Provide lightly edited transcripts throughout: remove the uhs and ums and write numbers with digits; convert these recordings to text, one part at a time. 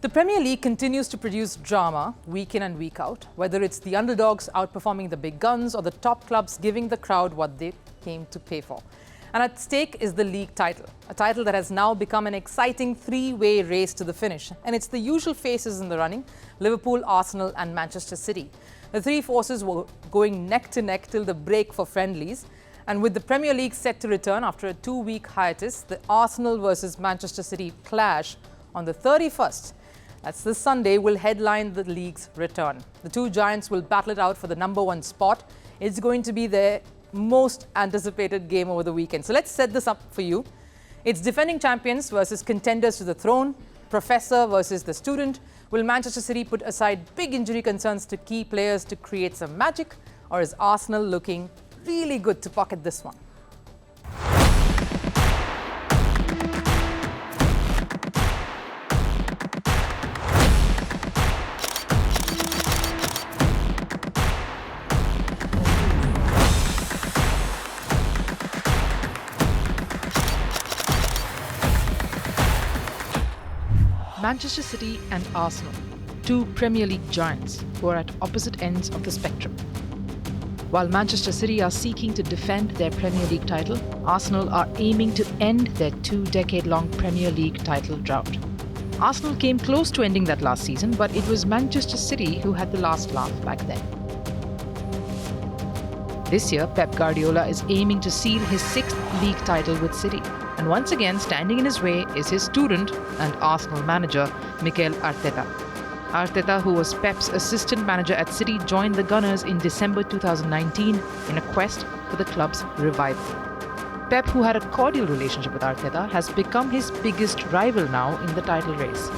The Premier League continues to produce drama week in and week out, whether it's the underdogs outperforming the big guns or the top clubs giving the crowd what they came to pay for. And at stake is the league title, a title that has now become an exciting three-way race to the finish. And it's the usual faces in the running: Liverpool, Arsenal and Manchester City. The three forces were going neck to neck till the break for friendlies. And with the Premier League set to return after a two-week hiatus, the Arsenal versus Manchester City clash on the 31st, that's this Sunday, will headline the league's return. The two giants will battle it out for the #1 spot. It's going to be their most anticipated game over the weekend. So let's set this up for you. It's defending champions versus contenders to the throne, professor versus the student. Will Manchester City put aside big injury concerns to key players to create some magic, or is Arsenal looking really good to pocket this one? Manchester City and Arsenal, two Premier League giants who are at opposite ends of the spectrum. While Manchester City are seeking to defend their Premier League title, Arsenal are aiming to end their two-decade-long Premier League title drought. Arsenal came close to ending that last season, but it was Manchester City who had the last laugh back then. This year, Pep Guardiola is aiming to seal his 6th league title with City. And once again, standing in his way is his student and Arsenal manager, Mikel Arteta. Arteta, who was Pep's assistant manager at City, joined the Gunners in December 2019 in a quest for the club's revival. Pep, who had a cordial relationship with Arteta, has become his biggest rival now in the title race.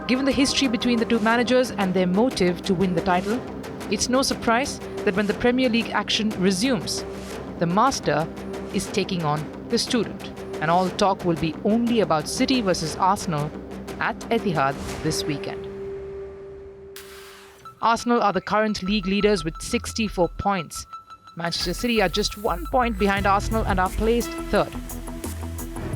Given the history between the two managers and their motive to win the title, it's no surprise that when the Premier League action resumes, the master is taking on the student. And all talk will be only about City versus Arsenal at Etihad this weekend. Arsenal are the current league leaders with 64 points. Manchester City are just 1 point behind Arsenal and are placed third.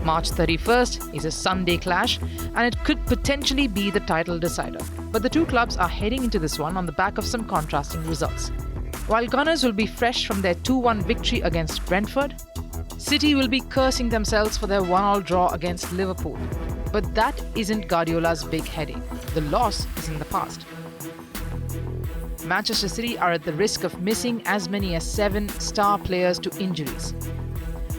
March 31st is a Sunday clash, and it could potentially be the title decider. But the two clubs are heading into this one on the back of some contrasting results. While Gunners will be fresh from their 2-1 victory against Brentford, City will be cursing themselves for their 1-1 draw against Liverpool. But that isn't Guardiola's big headache. The loss is in the past. Manchester City are at the risk of missing as many as 7 star players to injuries.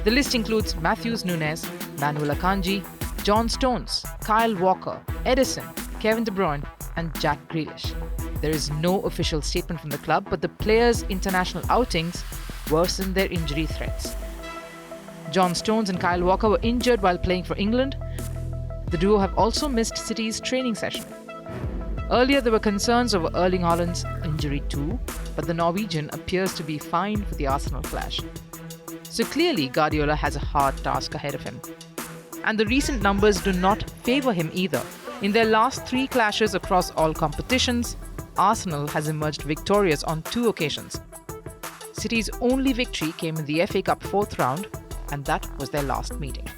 The list includes Matheus Nunes, Manuel Akanji, John Stones, Kyle Walker, Edison, Kevin De Bruyne and Jack Grealish. There is no official statement from the club, but the players' international outings worsen their injury threats. John Stones and Kyle Walker were injured while playing for England. The duo have also missed City's training session. Earlier, there were concerns over Erling Haaland's injury too, but the Norwegian appears to be fine for the Arsenal clash. So clearly, Guardiola has a hard task ahead of him. And the recent numbers do not favour him either. In their last 3 clashes across all competitions, Arsenal has emerged victorious on 2 occasions. City's only victory came in the FA Cup 4th round, and that was their last meeting.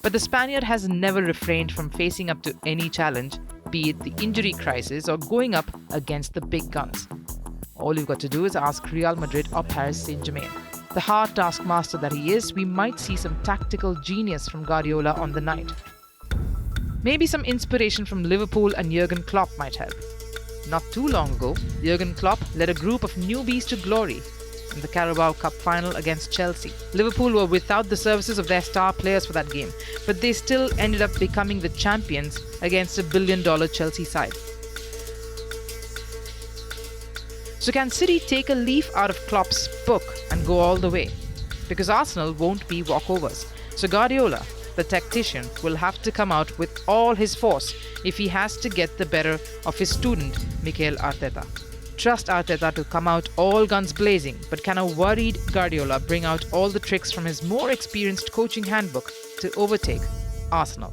But the Spaniard has never refrained from facing up to any challenge, be it the injury crisis or going up against the big guns. All you've got to do is ask Real Madrid or Paris Saint-Germain. The hard taskmaster that he is, we might see some tactical genius from Guardiola on the night. Maybe some inspiration from Liverpool and Jurgen Klopp might help. Not too long ago, Jurgen Klopp led a group of newbies to glory in the Carabao Cup final against Chelsea. Liverpool were without the services of their star players for that game, but they still ended up becoming the champions against a billion-dollar Chelsea side. So can City take a leaf out of Klopp's book and go all the way? Because Arsenal won't be walkovers. So Guardiola, the tactician, will have to come out with all his force if he has to get the better of his student, Mikel Arteta. Trust Arteta to come out all guns blazing, but can a worried Guardiola bring out all the tricks from his more experienced coaching handbook to overtake Arsenal?